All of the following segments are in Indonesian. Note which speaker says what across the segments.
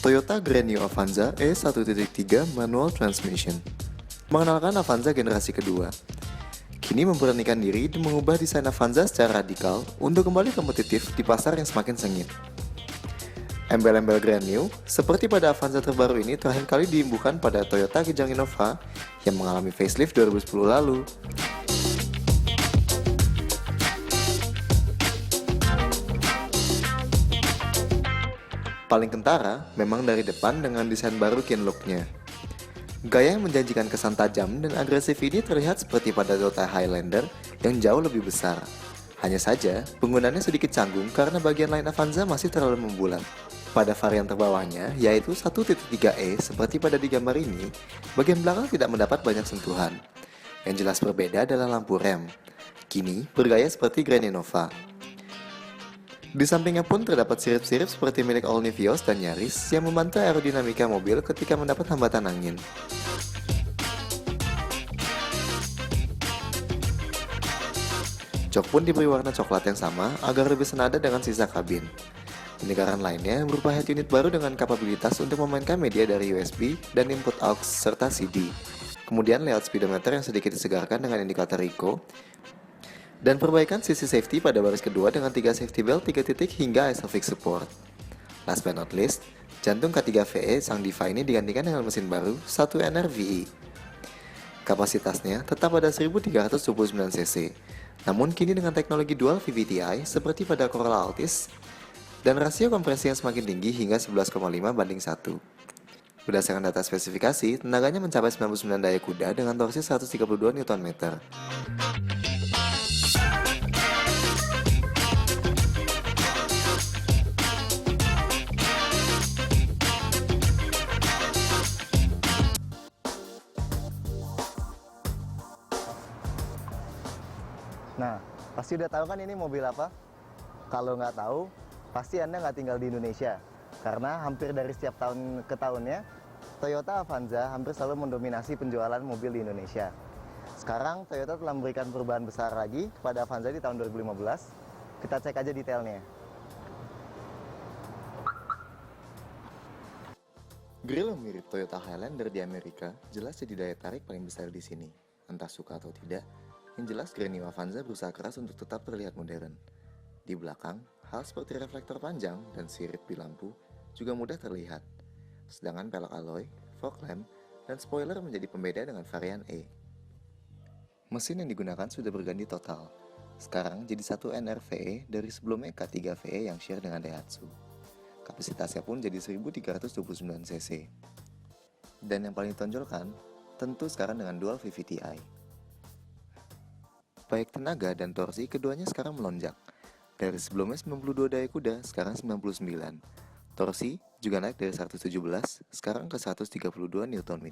Speaker 1: Toyota Grand New Avanza E1.3 Manual Transmission mengenalkan Avanza generasi kedua. Kini memberanikan diri dan mengubah desain Avanza secara radikal untuk kembali kompetitif di pasar yang semakin sengit. Embel-embel Grand New, seperti pada Avanza terbaru ini terakhir kali diimbukan pada Toyota Kijang Innova yang mengalami facelift 2010 lalu. Paling kentara memang dari depan dengan desain baru Kin look-nya. Gaya yang menjanjikan kesan tajam dan agresif ini terlihat seperti pada Toyota Highlander yang jauh lebih besar. Hanya saja, penggunaannya sedikit canggung karena bagian lain Avanza masih terlalu membulat. Pada varian terbawahnya, yaitu 1.3e seperti pada di gambar ini, bagian belakang tidak mendapat banyak sentuhan. Yang jelas berbeda adalah lampu rem. Kini, bergaya seperti Grand Innova. Di sampingnya pun terdapat sirip-sirip seperti milik All New Vios dan Yaris yang membantu aerodinamika mobil ketika mendapat hambatan angin. Jok pun diberi warna coklat yang sama agar lebih senada dengan sisa kabin. Penyegaran lainnya berupa head unit baru dengan kapabilitas untuk memainkan media dari USB dan input aux serta CD. Kemudian layout speedometer yang sedikit disegarkan dengan indikator Eco, dan perbaikan sisi safety pada baris kedua dengan 3 safety belt 3 titik hingga ISOFIX support. Last but not least, jantung K3VE Sang Diva ini digantikan dengan mesin baru 1NR VE. Kapasitasnya tetap pada 1329 cc, namun kini dengan teknologi dual VVTi seperti pada Corolla Altis dan rasio kompresi yang semakin tinggi hingga 11,5 banding 1. Berdasarkan data spesifikasi, tenaganya mencapai 99 daya kuda dengan torsi 132 Nm.
Speaker 2: Nah, pasti udah tahu kan ini mobil apa? Kalau nggak tahu, pasti Anda nggak tinggal di Indonesia. Karena hampir dari setiap tahun ke tahunnya, Toyota Avanza hampir selalu mendominasi penjualan mobil di Indonesia. Sekarang, Toyota telah memberikan perubahan besar lagi kepada Avanza di tahun 2015. Kita cek aja detailnya.
Speaker 1: Grill yang mirip Toyota Highlander di Amerika jelas jadi daya tarik paling besar di sini. Entah suka atau tidak, yang jelas Grand New Avanza berusaha keras untuk tetap terlihat modern. Di belakang, hal seperti reflektor panjang dan sirip di lampu juga mudah terlihat. Sedangkan pelek alloy, fog lamp, dan spoiler menjadi pembeda dengan varian E. Mesin yang digunakan sudah berganti total. Sekarang jadi 1NR VE dari sebelumnya K3 VE yang share dengan Daihatsu. Kapasitasnya pun jadi 1329 cc. Dan yang paling ditonjolkan, tentu sekarang dengan dual VVTi. Baik tenaga dan torsi keduanya sekarang melonjak. Dari sebelumnya 92 daya kuda, sekarang 99. Torsi juga naik dari 117, sekarang ke 132 Nm.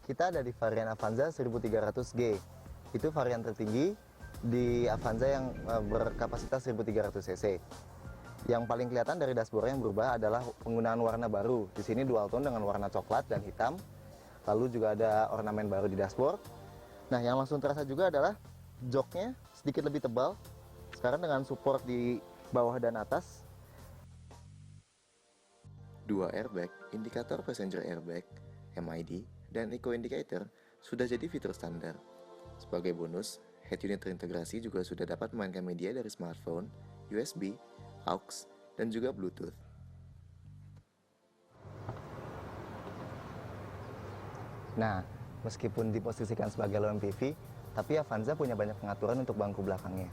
Speaker 2: Kita ada di varian Avanza 1300G. Itu varian tertinggi di Avanza yang berkapasitas 1300 cc. Yang paling kelihatan dari dashboard yang berubah adalah penggunaan warna baru. Di sini dual tone dengan warna coklat dan hitam. Lalu juga ada ornamen baru di dashboard. Nah, yang langsung terasa juga adalah joknya sedikit lebih tebal. Sekarang dengan support di bawah dan atas.
Speaker 1: Dua airbag, indikator passenger airbag, MID, dan eco indicator sudah jadi fitur standar. Sebagai bonus, head unit terintegrasi juga sudah dapat memainkan media dari smartphone, USB, aux, dan juga Bluetooth.
Speaker 2: Nah, meskipun diposisikan sebagai low MPV, tapi Avanza punya banyak pengaturan untuk bangku belakangnya.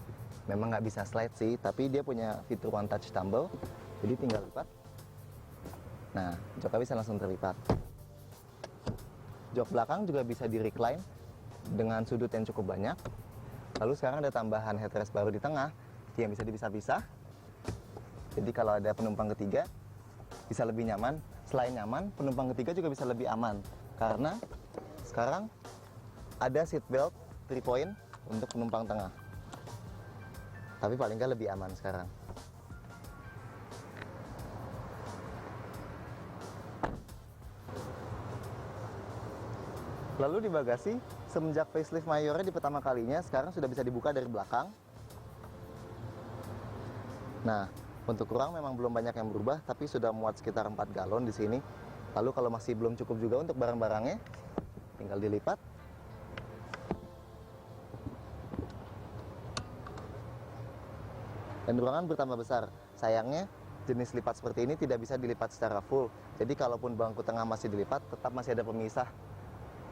Speaker 2: Memang nggak bisa slide sih, tapi dia punya fitur one touch tumble, jadi tinggal lipat. Nah, joknya bisa langsung terlipat. Jok belakang juga bisa di recline dengan sudut yang cukup banyak. Lalu sekarang ada tambahan headrest baru di tengah yang bisa dipisah-pisah. Jadi kalau ada penumpang ketiga bisa lebih nyaman. Selain nyaman, penumpang ketiga juga bisa lebih aman karena sekarang ada seat belt 3 point untuk penumpang tengah. Tapi paling nggak lebih aman sekarang. Lalu di bagasi, semenjak facelift Mayornya di pertama kalinya, sekarang sudah bisa dibuka dari belakang. Nah, untuk ruang memang belum banyak yang berubah, tapi sudah muat sekitar 4 galon di sini. Lalu kalau masih belum cukup juga untuk barang-barangnya, tinggal dilipat. Dan ruangan bertambah besar. Sayangnya, jenis lipat seperti ini tidak bisa dilipat secara full. Jadi kalaupun bangku tengah masih dilipat, tetap masih ada pemisah.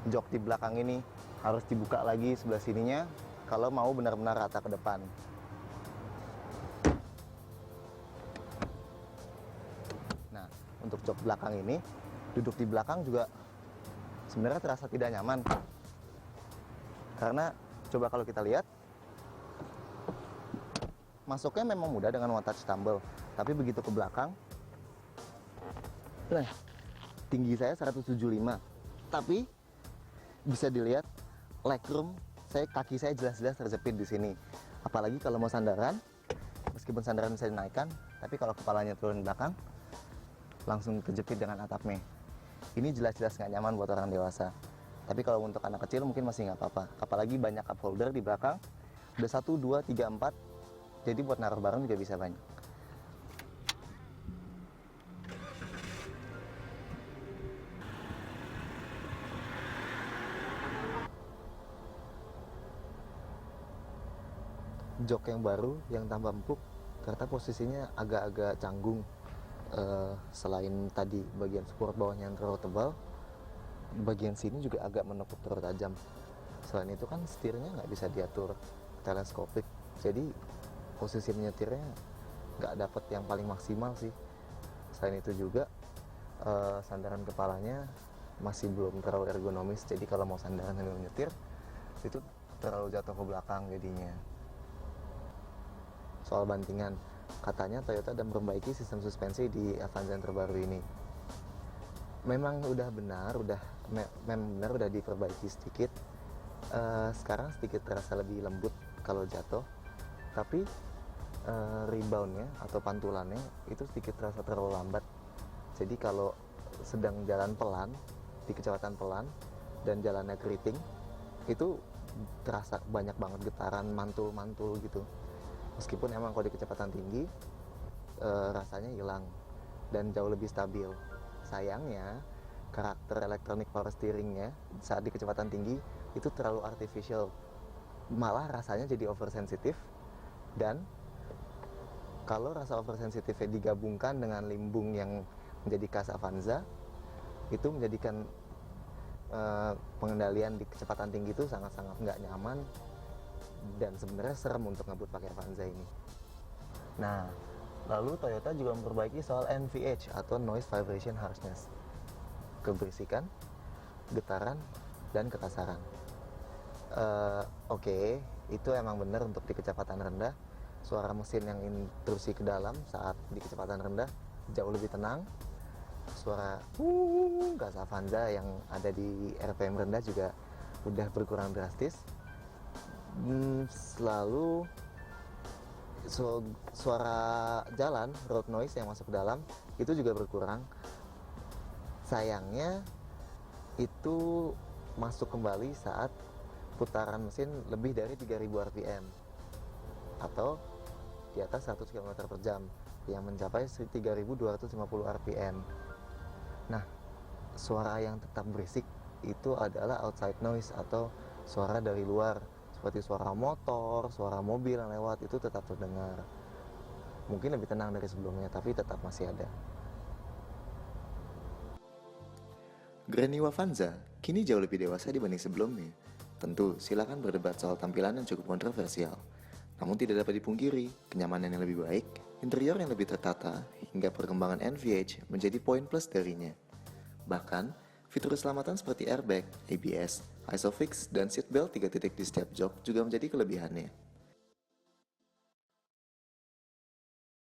Speaker 2: Jok di belakang ini harus dibuka lagi sebelah sininya kalau mau benar-benar rata ke depan. Nah, untuk jok belakang ini, duduk di belakang juga sebenarnya terasa tidak nyaman. Karena coba kalau kita lihat, masuknya memang mudah dengan one touch tumble, tapi begitu ke belakang, nah, tinggi saya 175, tapi bisa dilihat legroom, kaki saya jelas-jelas terjepit di sini. Apalagi kalau mau sandaran, meskipun sandaran bisa dinaikkan, tapi kalau kepalanya turun belakang, langsung kejepit dengan atapnya. Ini jelas-jelas nggak nyaman buat orang dewasa. Tapi kalau untuk anak kecil mungkin masih nggak apa-apa. Apalagi banyak cup holder di belakang, udah 1, 2, 3, 4. Jadi buat naruh barang juga bisa banyak. Jok yang baru, yang tambah empuk, ternyata posisinya agak-agak canggung. Selain tadi bagian support bawahnya yang terlalu tebal, bagian sini juga agak menekuk terlalu tajam. Selain itu kan setirnya nggak bisa diatur teleskopik, jadi posisi menyetirnya nggak dapet yang paling maksimal sih. Selain itu juga sandaran kepalanya masih belum terlalu ergonomis, jadi kalau mau sandaran sambil menyetir itu terlalu jatuh ke belakang jadinya. Soal bantingan, katanya Toyota sedang memperbaiki sistem suspensi di Avanza yang terbaru ini. Memang udah benar, udah diperbaiki sedikit. Sekarang sedikit terasa lebih lembut kalau jatuh, tapi reboundnya atau pantulannya itu sedikit terasa terlalu lambat. Jadi kalau sedang jalan pelan, di kecepatan pelan dan jalannya keriting, itu terasa banyak banget getaran mantul-mantul gitu. Meskipun emang kalau di kecepatan tinggi rasanya hilang dan jauh lebih stabil. Sayangnya karakter elektronik power steeringnya saat di kecepatan tinggi itu terlalu artificial, malah rasanya jadi oversensitif. Dan kalau rasa oversensitifnya digabungkan dengan limbung yang menjadi khas Avanza, itu menjadikan pengendalian di kecepatan tinggi itu sangat-sangat nggak nyaman dan sebenarnya serem untuk ngebut pakai Avanza ini. Nah, lalu Toyota juga memperbaiki soal NVH atau Noise Vibration Harshness, keberisikan, getaran, dan kekasaran. Oke, itu emang benar untuk di kecepatan rendah. Suara mesin yang intrusi ke dalam saat di kecepatan rendah jauh lebih tenang. Suara gas Avanza yang ada di RPM rendah juga udah berkurang drastis. Lalu suara jalan, road noise yang masuk ke dalam itu juga berkurang. Sayangnya itu masuk kembali saat putaran mesin lebih dari 3000 rpm atau di atas 100 km per jam yang mencapai 3250 rpm. Nah, suara yang tetap berisik itu adalah outside noise atau suara dari luar, seperti suara motor, suara mobil yang lewat itu tetap terdengar. Mungkin lebih tenang dari sebelumnya, tapi tetap masih ada.
Speaker 1: Grand New Avanza kini jauh lebih dewasa dibanding sebelumnya. Tentu, silakan berdebat soal tampilan yang cukup kontroversial. Namun tidak dapat dipungkiri, kenyamanan yang lebih baik, interior yang lebih tertata, hingga perkembangan NVH menjadi poin plus darinya. Bahkan, fitur keselamatan seperti airbag, ABS, ISOFIX, dan seatbelt 3 titik di setiap jok juga menjadi kelebihannya.